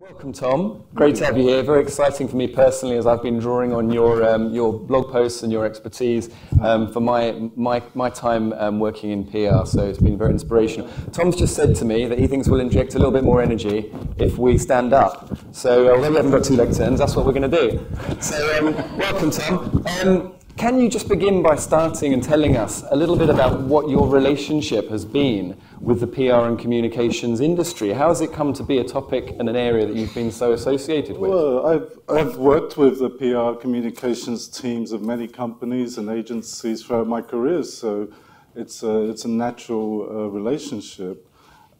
Welcome, Tom. Great to have you here. Very exciting for me personally, as I've been drawing on your blog posts and your expertise for my time working in PR. So it's been very inspirational. Tom's just said to me that he thinks we'll inject a little bit more energy if we stand up. So although we haven't got two leg turns, that's what we're going to do. So welcome, Tom. Can you just begin by starting and telling us a little bit about what your relationship has been with the PR and communications industry? How has it come to be a topic and an area that you've been so associated with? Well, I've worked with the PR communications teams of many companies and agencies throughout my career, so it's a natural relationship.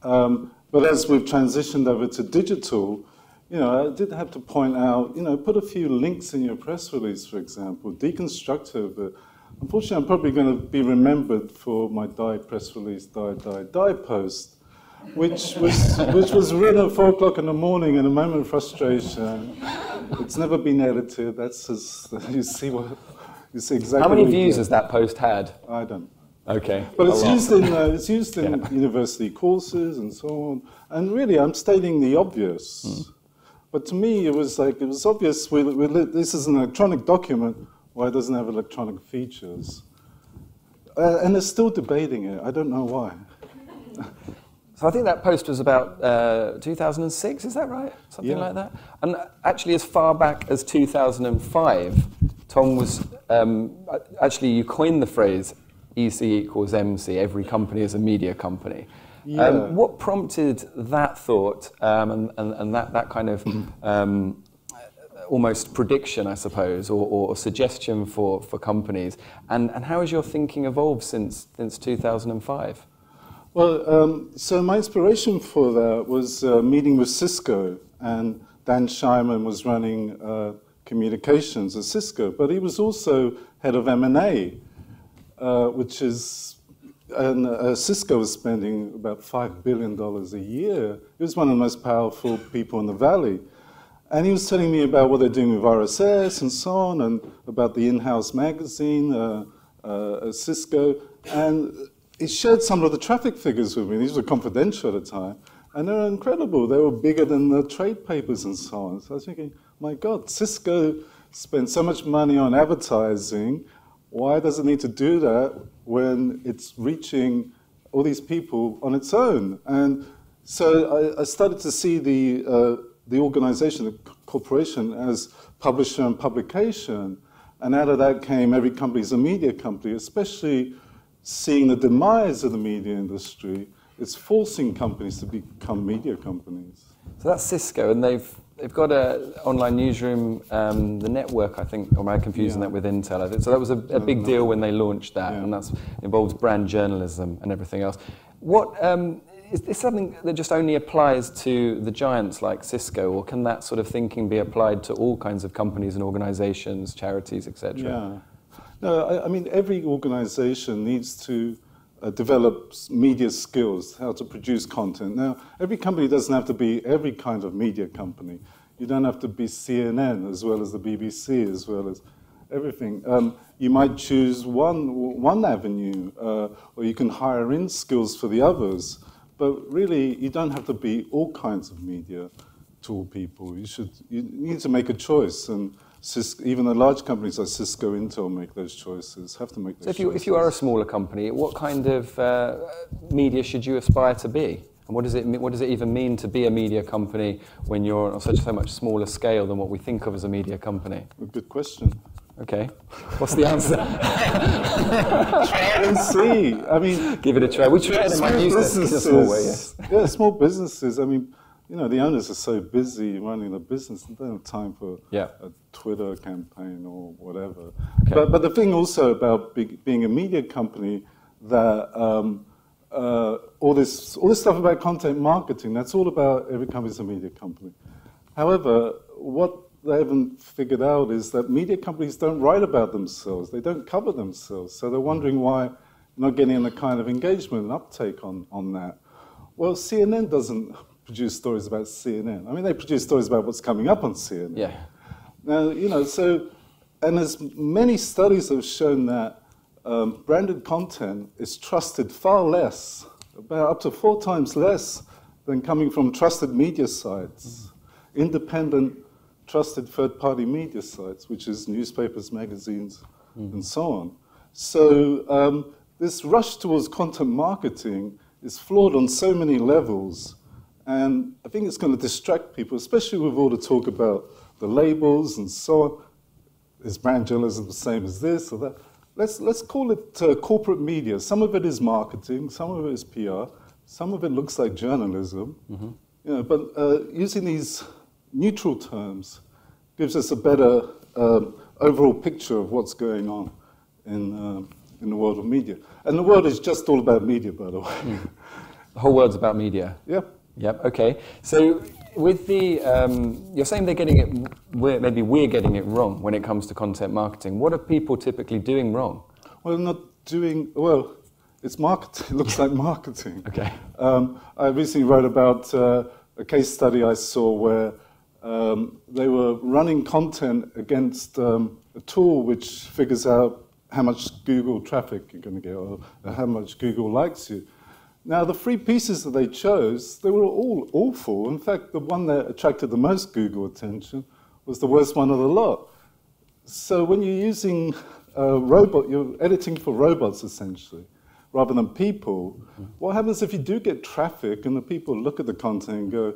But as we've transitioned over to digital, I did have to point out, put a few links in your press release, for example, deconstructive. But unfortunately, I'm probably going to be remembered for my die press release, die post, which was written at 4 o'clock in the morning in a moment of frustration. It's never been edited. That's just, you see exactly. How many views has that post had? I don't. Okay. But it's used in university courses and so on. And really, I'm stating the obvious. But to me, it was obvious, this is an electronic document, why it doesn't have electronic features. And they're still debating it. I don't know why. So I think that post was about 2006, is that right? Something like that? And actually, as far back as 2005, Tom was, actually you coined the phrase EC equals MC, every company is a media company. Yeah. What prompted that thought and that kind of almost prediction, I suppose, or suggestion for companies? And how has your thinking evolved since 2005? Well, so my inspiration for that was meeting with Cisco, and Dan Scheinman was running communications at Cisco, but he was also head of M&A, which is... And Cisco was spending about $5 billion a year. He was one of the most powerful people in the Valley. And he was telling me about what they're doing with RSS and so on, and about the in-house magazine at Cisco. And he shared some of the traffic figures with me. These were confidential at the time. And they were incredible. They were bigger than the trade papers and so on. So I was thinking, my God, Cisco spent so much money on advertising. Why does it need to do that when it's reaching all these people on its own? And so I started to see the organization, the corporation, as publisher and publication. And out of that came every company's a media company, especially seeing the demise of the media industry. It's forcing companies to become media companies. So that's Cisco, and they've got an online newsroom, the network, I think, or am I confusing that with Intel? I think. So that was a big deal when they launched that, and that involves brand journalism and everything else. What is this something that just only applies to the giants like Cisco, or can that sort of thinking be applied to all kinds of companies and organizations, charities, etc.? Yeah. No, I mean, every organization needs to develop media skills, how to produce content. Now, every company doesn't have to be every kind of media company. You don't have to be CNN as well as the BBC, as well as everything. You might choose one avenue, or you can hire in skills for the others. But really, you don't have to be all kinds of media to all people. You need to make a choice, and even the large companies like Cisco, Intel make those choices, have to make those choices. So if you are a smaller company, what kind of media should you aspire to be? And what does it even mean to be a media company when you're on so much smaller scale than what we think of as a media company? A good question. Okay. What's the answer? Try and see. I mean, give it a try. We try it in Mynewsdesk in a small way, yes. Yeah, small businesses. I mean, the owners are so busy running the business, they don't have time for a Twitter campaign or whatever. Okay. But the thing also about being a media company, that all this stuff about content marketing, that's all about every company's a media company. However, what they haven't figured out is that media companies don't write about themselves. They don't cover themselves. So they're wondering why you're not getting the kind of engagement and uptake on that. Well, CNN doesn't produce stories about CNN. I mean, they produce stories about what's coming up on CNN. Yeah. Now, and as many studies have shown that branded content is trusted far less, about up to 4 times less than coming from trusted media sites. independent, trusted third-party media sites, which is newspapers, magazines, and so on. So this rush towards content marketing is flawed on so many levels, and I think it's going to distract people, especially with all the talk about the labels and so on. Is brand journalism the same as this or that? Let's call it corporate media. Some of it is marketing, some of it is PR, some of it looks like journalism. You know, but using these neutral terms gives us a better overall picture of what's going on in the world of media. And the world is just all about media, by the way. The whole world's about media. Yep. Yep. Okay. So with the, you're saying they're getting it, maybe we're getting it wrong when it comes to content marketing. What are people typically doing wrong? Well, not doing, well, it's marketing. It looks like marketing. Okay. I recently wrote about a case study I saw where they were running content against a tool which figures out how much Google traffic you're going to get or how much Google likes you. Now, the 3 pieces that they chose, they were all awful. In fact, the one that attracted the most Google attention was the worst one of the lot. So when you're using a robot, you're editing for robots, essentially, rather than people. What happens if you do get traffic and the people look at the content and go,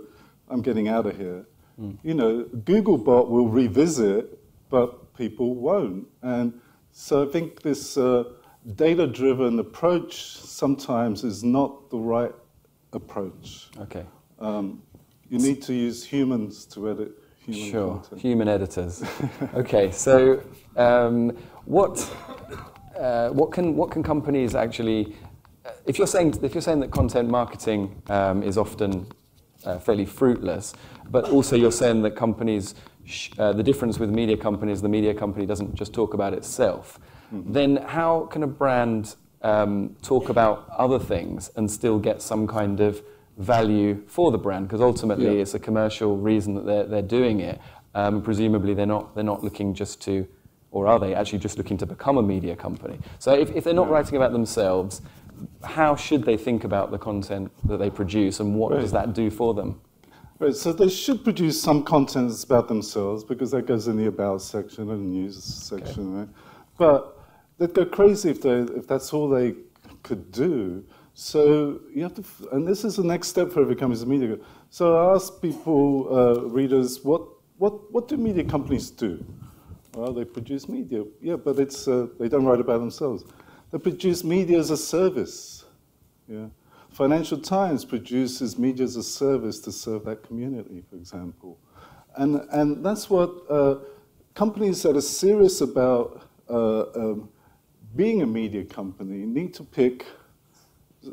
I'm getting out of here? You know, Googlebot will revisit, but people won't. And so I think this data-driven approach sometimes is not the right approach. Okay. You need to use humans to edit human content. Human editors. Okay, so what can companies actually? If you're saying that content marketing is often fairly fruitless, but also you're saying that companies, the difference with media companies, the media company doesn't just talk about itself. Then how can a brand talk about other things and still get some kind of value for the brand? Because ultimately it's a commercial reason that they're doing it. Presumably they're not looking just to, or are they actually just looking to become a media company? So if they're not writing about themselves, how should they think about the content that they produce, and what does that do for them? Right, so they should produce some content that's about themselves, because that goes in the About section and the News section, right? But they'd go crazy if that's all they could do. So you have to, and this is the next step for becoming a media. So I ask people, readers, what do media companies do? Well, they produce media. Yeah, but it's they don't write about themselves. They produce media as a service. Yeah. Financial Times produces media as a service to serve that community, for example. And that's what companies that are serious about being a media company need to pick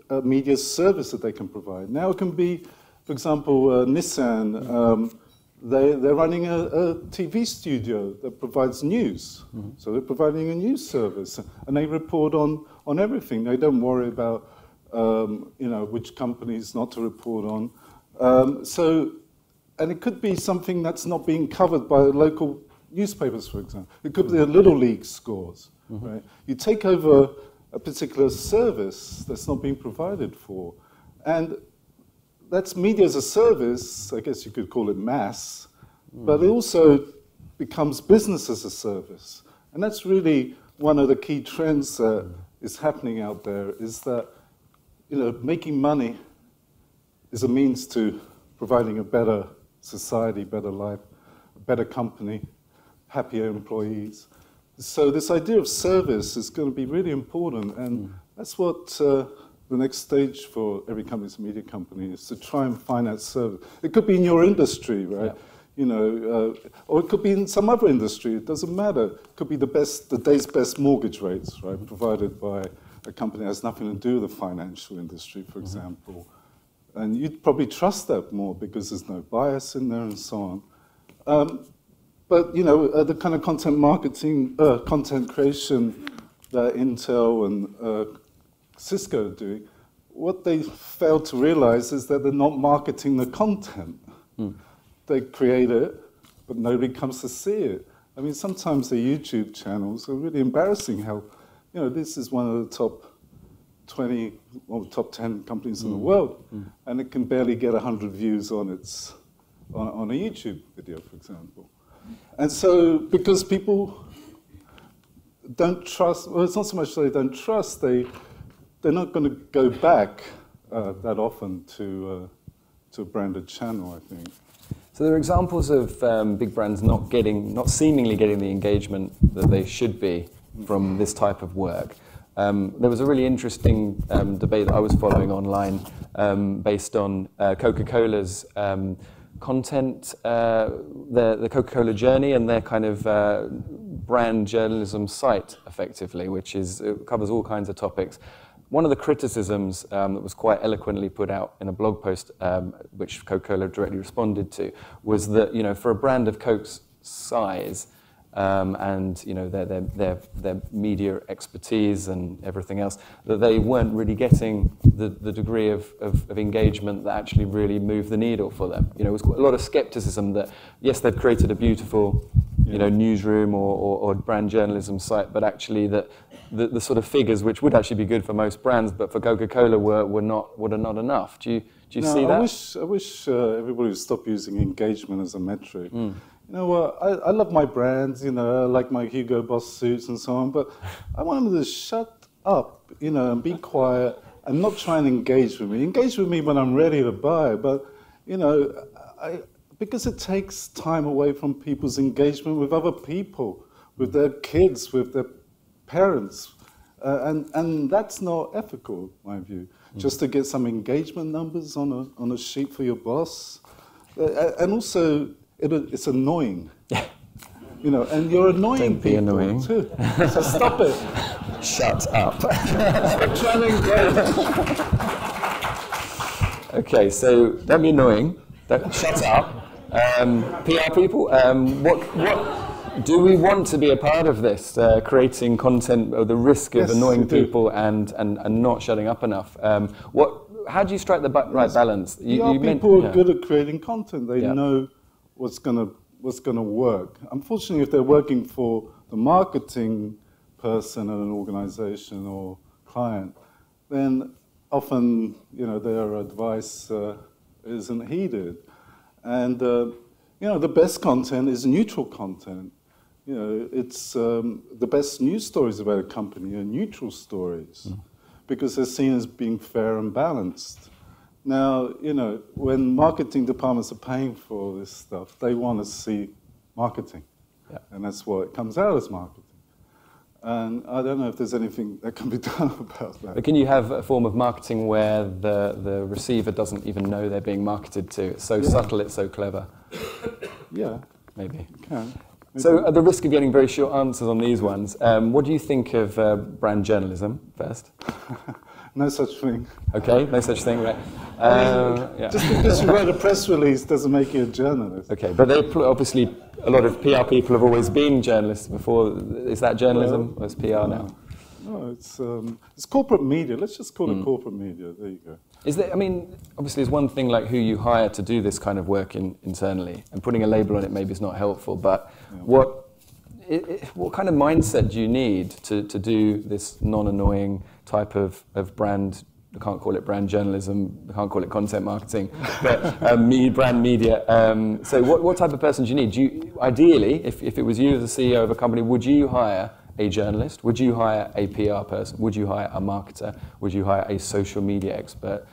a media service that they can provide. Now it can be, for example, Nissan, they're running a TV studio that provides news. So they're providing a news service, and they report on everything. They don't worry about which companies not to report on. And it could be something that's not being covered by local newspapers, for example. It could be a Little League scores, right? You take over a particular service that's not being provided for. And that's media as a service, I guess you could call it mass, but it also becomes business as a service. And that's really one of the key trends that is happening out there, is that making money is a means to providing a better society, better life, a better company, happier employees. So this idea of service is going to be really important, and that's what the next stage for every company's media company is, to try and find that service. It could be in your industry, right? Yeah. Or it could be in some other industry. It doesn't matter. It could be the day's best mortgage rates, right, provided by a company that has nothing to do with the financial industry, for example. And you'd probably trust that more because there's no bias in there and so on. But the kind of content marketing, content creation that Intel and Cisco are doing, what they fail to realize is that they're not marketing the content. They create it, but nobody comes to see it. I mean, sometimes the YouTube channels are really embarrassing. How, this is one of the top 20 or top 10 companies in the world, and it can barely get 100 views on its on a YouTube video, for example. And so, because people don't trust, well, it's not so much they don't trust, they're not going to go back that often to a branded channel, I think. So there are examples of big brands not seemingly getting the engagement that they should be from this type of work. There was a really interesting debate that I was following online based on Coca-Cola's content, the Coca-Cola journey, and their kind of brand journalism site, effectively, which it covers all kinds of topics. One of the criticisms that was quite eloquently put out in a blog post, which Coca-Cola directly responded to, was that, you know, for a brand of Coke's size and, you know, their media expertise and everything else, that they weren't really getting the degree of engagement that actually really moved the needle for them. You know, it was a lot of skepticism that, yes, they'd created a beautiful, you know, newsroom or brand journalism site, but actually that the sort of figures, which would actually be good for most brands, but for Coca-Cola were not enough. Do you see that? I wish everybody would stop using engagement as a metric. You know what, I love my brands, you know, I like my Hugo Boss suits and so on, but I want them to shut up, you know, and be quiet and not try and engage with me. Engage with me when I'm ready to buy, but, you know, because it takes time away from people's engagement with other people, with their kids, with their parents, and that's not ethical, in my view. Just to get some engagement numbers on a sheet for your boss, and also it's annoying. Yeah. You know, and you're annoying Don't be people annoying. too. So stop it. Shut up. Stop trying to engage. Okay, so don't be annoying. Shut up. PR people, what do we want to be a part of this, creating content at the risk of annoying people and not shutting up enough? How do you strike the right balance? People are good at creating content. They know what's gonna work. Unfortunately, if they're working for the marketing person at an organization or client, then often, you know, their advice isn't heeded. And you know, the best content is neutral content. You know, it's the best news stories about a company are neutral stories because they're seen as being fair and balanced. Now, you know, when marketing departments are paying for all this stuff, they want to see marketing. Yeah. And that's what it comes out as marketing. And I don't know if there's anything that can be done about that. But can you have a form of marketing where the receiver doesn't even know they're being marketed to? It's so subtle, it's so clever. Yeah. Maybe. You can. So at the risk of getting very short answers on these ones, what do you think of brand journalism, first? No such thing. Okay, no such thing, right? Just because you write a press release doesn't make you a journalist. Okay, but obviously a lot of PR people have always been journalists before. Is that journalism or is PR now? No, it's corporate media. Let's just call it corporate media. There you go. Is there, I mean, obviously there's one thing like who you hire to do this kind of work internally, and putting a label on it maybe is not helpful, but what kind of mindset do you need to do this non-annoying type of brand? I can't call it brand journalism, I can't call it content marketing, but brand media. So what type of person do you need? Ideally, if it was you as the CEO of a company, would you hire a journalist? Would you hire a PR person? Would you hire a marketer? Would you hire a social media expert?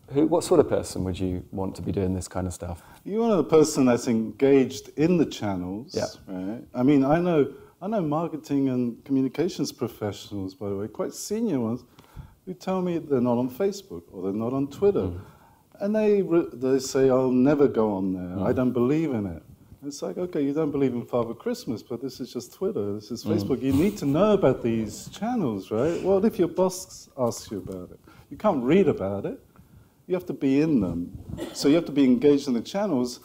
What sort of person would you want to be doing this kind of stuff? You want a person that's engaged in the channels, right? I mean, I know marketing and communications professionals, by the way, quite senior ones, who tell me they're not on Facebook or they're not on Twitter. And they say, I'll never go on there. I don't believe in it. It's like, okay, you don't believe in Father Christmas, but this is just Twitter, this is Facebook. You need to know about these channels, right? Well, if your boss asks you about it, you can't read about it. You have to be in them. So you have to be engaged in the channels,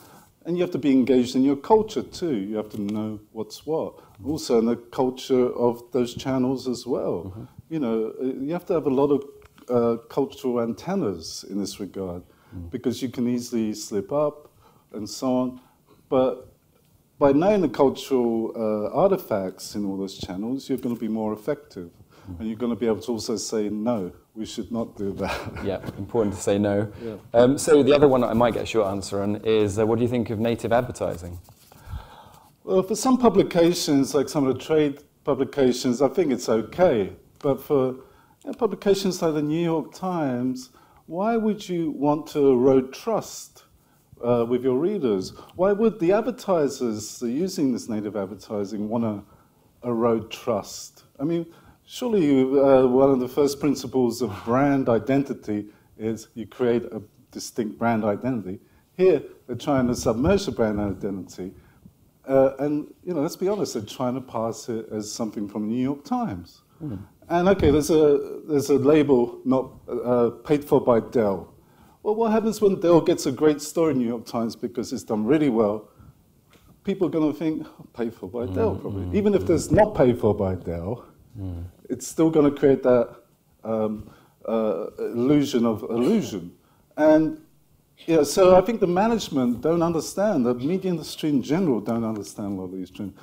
and you have to be engaged in your culture too. You have to know what's what. Also in the culture of those channels as well. You know, you have to have a lot of cultural antennas in this regard, because you can easily slip up and so on. But by knowing the cultural artifacts in all those channels, you're going to be more effective. And you're going to be able to also say, no, we should not do that. Yeah, important to say no. Yeah. So the other one I might get a short answer on is, what do you think of native advertising? Well, for some publications, like some of the trade publications, I think it's okay. But for publications like the New York Times, why would you want to erode trust with your readers? Why would the advertisers using this native advertising want to erode trust? I mean, surely one of the first principles of brand identity is you create a distinct brand identity. Here, they're trying to submerge the brand identity. And, let's be honest, they're trying to pass it as something from the New York Times. Mm. And, okay, there's a label not paid for by Dell. Well, what happens when Dell gets a great story in the New York Times because it's done really well? People are going to think, paid for by Dell, probably. Even if there's not paid for by Dell, it's still going to create that illusion of illusion. And so I think the management don't understand, the media industry in general don't understand a lot of these trends.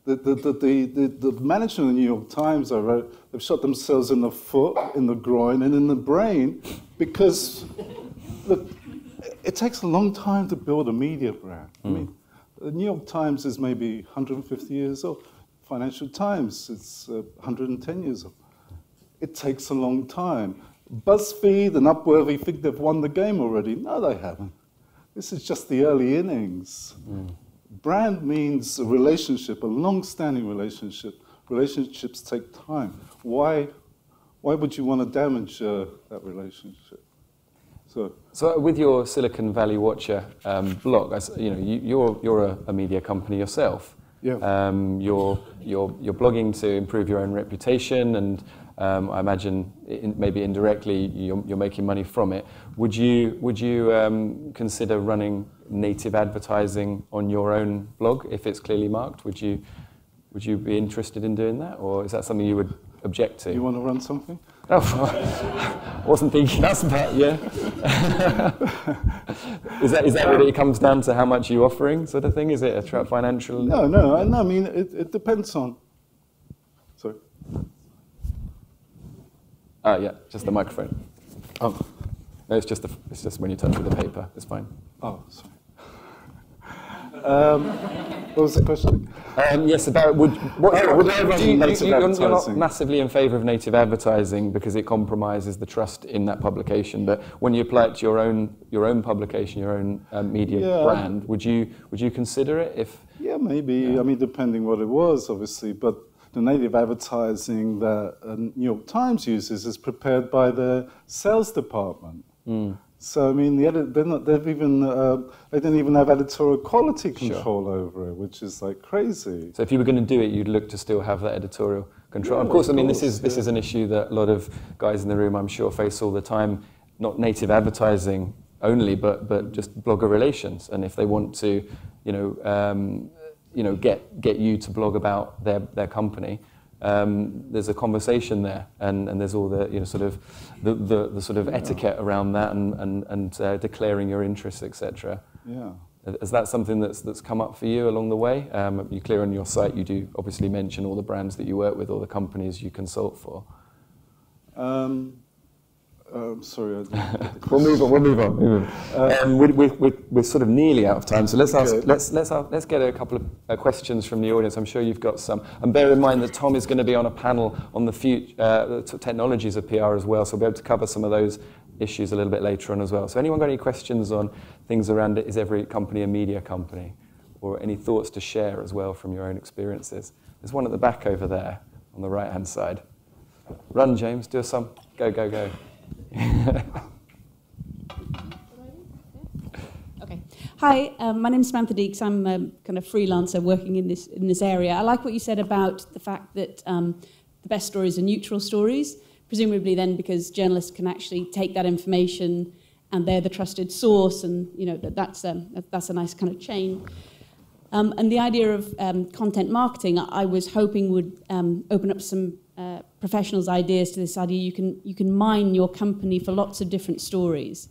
The management of the New York Times, I wrote, they've shot themselves in the foot, in the groin, and in the brain because, look, it takes a long time to build a media brand. I mean, the New York Times is maybe 150 years old. Financial Times, it's 110 years old. It takes a long time. BuzzFeed and Upworthy think they've won the game already. No, they haven't. This is just the early innings. Brand means a relationship, a long-standing relationship. Relationships take time. Why would you want to damage that relationship? So with your Silicon Valley Watcher blog, you're a media company yourself. Yeah. You're blogging to improve your own reputation, and I imagine maybe indirectly you're making money from it. Would you consider running native advertising on your own blog if it's clearly marked? Would you be interested in doing that, or is that something you would object to? You want to run something? Oh, wasn't thinking that's that. Yeah. Is that what it comes down to? How much you're offering, sort of thing? Is it a financial? No. I mean, it depends on. Sorry. Yeah, just the microphone. Oh, no, it's just when you touch with the paper. It's fine. Oh, sorry. What was the question? Yes, about you're not massively in favour of native advertising because it compromises the trust in that publication. But when you apply it to your own publication, your own media brand, would you consider it if? Yeah, maybe. Yeah. I mean, depending what it was, obviously, but the native advertising that New York Times uses is prepared by the sales department. So I mean, they didn't even have editorial quality control over it, which is like crazy. So if you were going to do it, you'd look to still have that editorial control. Yeah, of course, this is an issue that a lot of guys in the room, I'm sure, face all the time. Not native advertising only, but just blogger relations. And if they want to, get you to blog about their company. There's a conversation there, and there's all the the sort of etiquette around that, and declaring your interests, etc. Yeah. Is that something that's come up for you along the way? You're clear on your site. You do obviously mention all the brands that you work with, all the companies you consult for. Sorry, I didn't We'll move on. We're sort of nearly out of time, so let's get a couple of questions from the audience. I'm sure you've got some. And bear in mind that Tom is going to be on a panel on the technologies of PR as well, so we'll be able to cover some of those issues a little bit later on as well. So anyone got any questions on things around it? Is every company a media company? Or any thoughts to share as well from your own experiences? There's one at the back over there on the right-hand side. Run, James, do some. Go. Okay. Hi, my name's Samantha Deeks. I'm a kind of freelancer working in this area. I like what you said about the fact that the best stories are neutral stories, presumably then because journalists can actually take that information and they're the trusted source, and that's a nice kind of chain. And the idea of content marketing, I was hoping would open up some professionals' ideas to this idea. You can mine your company for lots of different stories.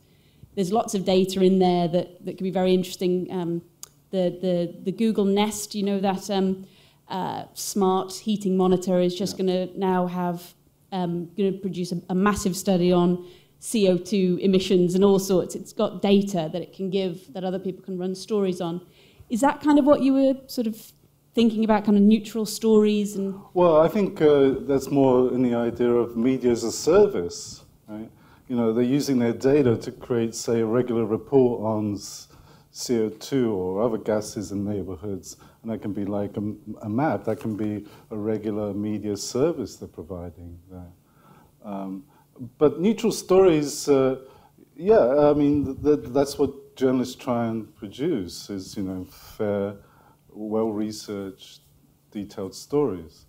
There's lots of data in there that can be very interesting. The Google Nest, that smart heating monitor is just going to now have going to produce a massive study on CO2 emissions and all sorts. It's got data that it can give that other people can run stories on. Is that kind of what you were sort of thinking about, kind of neutral stories? And well, I think that's more in the idea of media as a service, right? You know, they're using their data to create, say, a regular report on CO2 or other gases in neighborhoods, and that can be like a map. That can be a regular media service they're providing there. But neutral stories, yeah, I mean, that's what journalists try and produce, is, you know, fair, well-researched, detailed stories.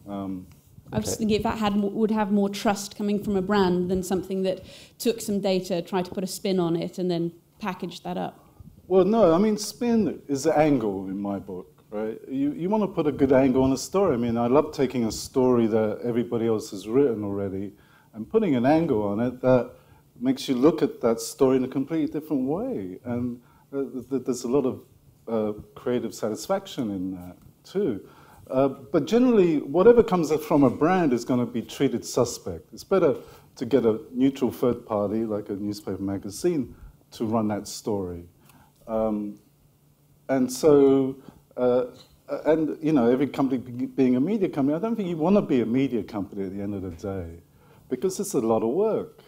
I was thinking if that would have more trust coming from a brand than something that took some data, tried to put a spin on it, and then packaged that up. Well, no, I mean, spin is the angle in my book, right? You want to put a good angle on a story. I mean, I love taking a story that everybody else has written already and putting an angle on it that makes you look at that story in a completely different way. And there's a lot of creative satisfaction in that, too. But generally, whatever comes from a brand is going to be treated suspect. It's better to get a neutral third party, like a newspaper magazine, to run that story. And so, and you know, every company being a media company, I don't think you want to be a media company at the end of the day, because it's a lot of work.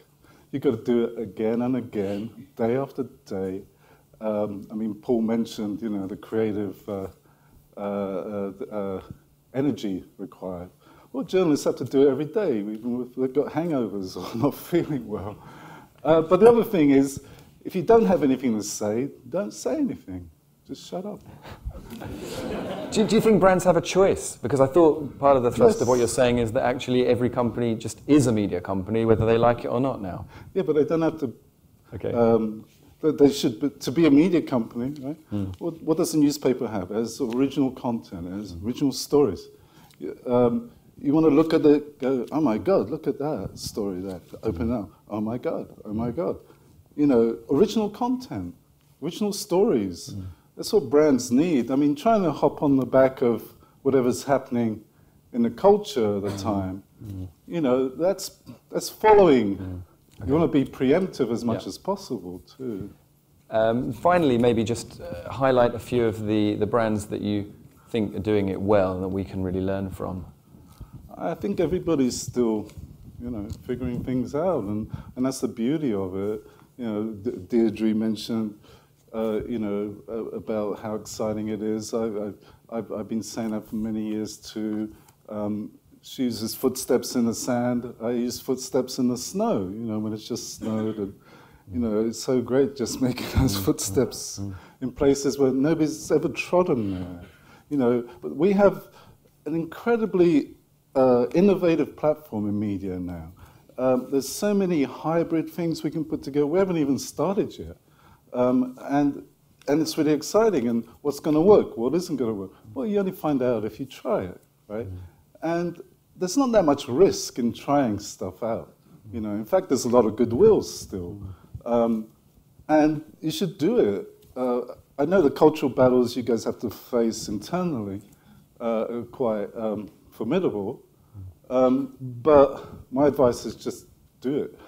You've got to do it again and again, day after day. I mean, Paul mentioned, you know, the creative energy required. Well, journalists have to do it every day, even if they've got hangovers or not feeling well. But the other thing is, if you don't have anything to say, don't say anything. Just shut up. Do you think brands have a choice? Because I thought part of the thrust of what you're saying is that actually every company just is a media company, whether they like it or not now. Yeah, but they don't have to. Okay. They should, to be a media company, right? What does a newspaper have? It has original content, it has original stories. You want to look at it, go, oh my God, look at that story there, open up, oh my God, oh my God. You know, original content, original stories. That's what brands need. I mean, trying to hop on the back of whatever's happening in the culture at the time, you know, that's following. Okay. You want to be preemptive as much as possible, too. Finally, maybe just highlight a few of the brands that you think are doing it well and that we can really learn from. I think everybody's still, you know, figuring things out, and that's the beauty of it. You know, Deirdre mentioned, you know, about how exciting it is. I've been saying that for many years too. She uses footsteps in the sand. I use footsteps in the snow. You know, when it's just snowed, and you know, it's so great just making those footsteps in places where nobody's ever trodden there. You know, but we have an incredibly innovative platform in media now. There's so many hybrid things we can put together. We haven't even started yet. And it's really exciting. And what's going to work? What isn't going to work? Well, you only find out if you try it, right? And there's not that much risk in trying stuff out. You know, in fact, there's a lot of goodwill still. And you should do it. I know the cultural battles you guys have to face internally are quite formidable. But my advice is just do it.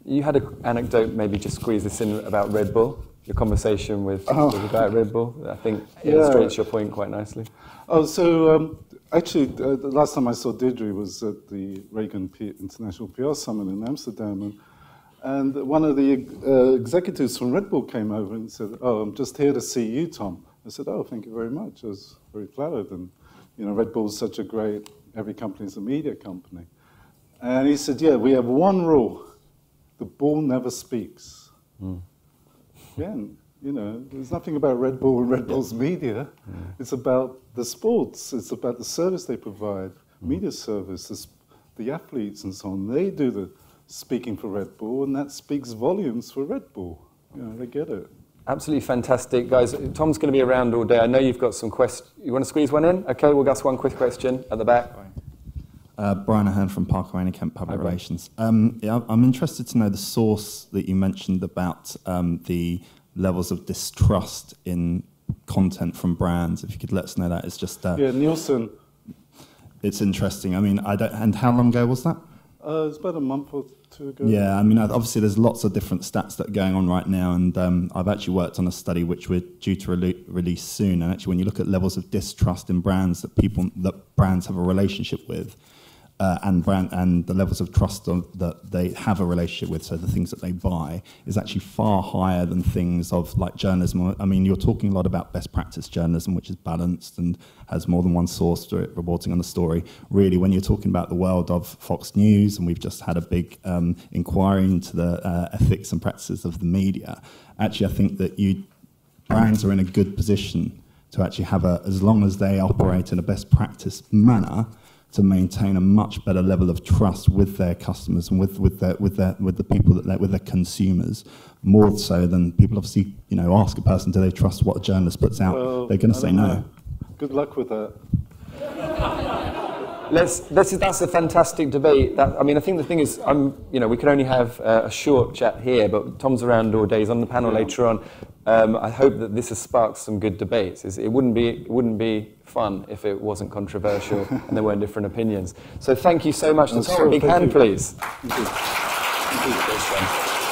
You had an anecdote, maybe just squeeze this in, about Red Bull, your conversation with the guy at Red Bull. I think illustrates your point quite nicely. Oh, so actually, the last time I saw Deirdre was at the Reagan International PR Summit in Amsterdam. And one of the executives from Red Bull came over and said, "Oh, I'm just here to see you, Tom." I said, "Oh, thank you very much." I was very flattered. And, you know, Red Bull's such a great, every company's a media company. And he said, "Yeah, we have one rule. The bull never speaks." Again, you know, there's nothing about Red Bull and Red Bull's media. It's about the sports. It's about the service they provide, media service, the athletes and so on. They do the speaking for Red Bull, and that speaks volumes for Red Bull. You know, they get it. Absolutely fantastic. Guys, Tom's going to be around all day. I know you've got some questions. You want to squeeze one in? Okay, we'll ask one quick question at the back. Brian Ahern from Parker Wayne Kent Public Relations. Yeah, I'm interested to know the source that you mentioned about the levels of distrust in content from brands. If you could let us know that. It's just... yeah, Nielsen. it's interesting. I mean, I don't. And how long ago was that? It's about a month or two ago. Yeah, I mean, obviously there's lots of different stats that are going on right now, and I've actually worked on a study which we're due to release soon. And actually, when you look at levels of distrust in brands that brands have a relationship with, and the levels of trust that they have a relationship with, so the things that they buy, is actually far higher than things of like journalism. I mean, you're talking a lot about best practice journalism, which is balanced and has more than one source to it reporting on the story. Really, when you're talking about the world of Fox News, and we've just had a big inquiry into the ethics and practices of the media, actually I think that brands are in a good position to actually have as long as they operate in a best practice manner, to maintain a much better level of trust with their customers and with the people with their consumers, more so than people obviously ask a person, do they trust what a journalist puts out? Well, they're going to say no. Good luck with that. That's a fantastic debate. I think the thing is, we can only have a short chat here, but Tom's around all days on the panel later on. I hope that this has sparked some good debates. It wouldn't be fun if it wasn't controversial and there weren't different opinions. So thank you so much. Tom, a big hand, please. Thank you. Thank you.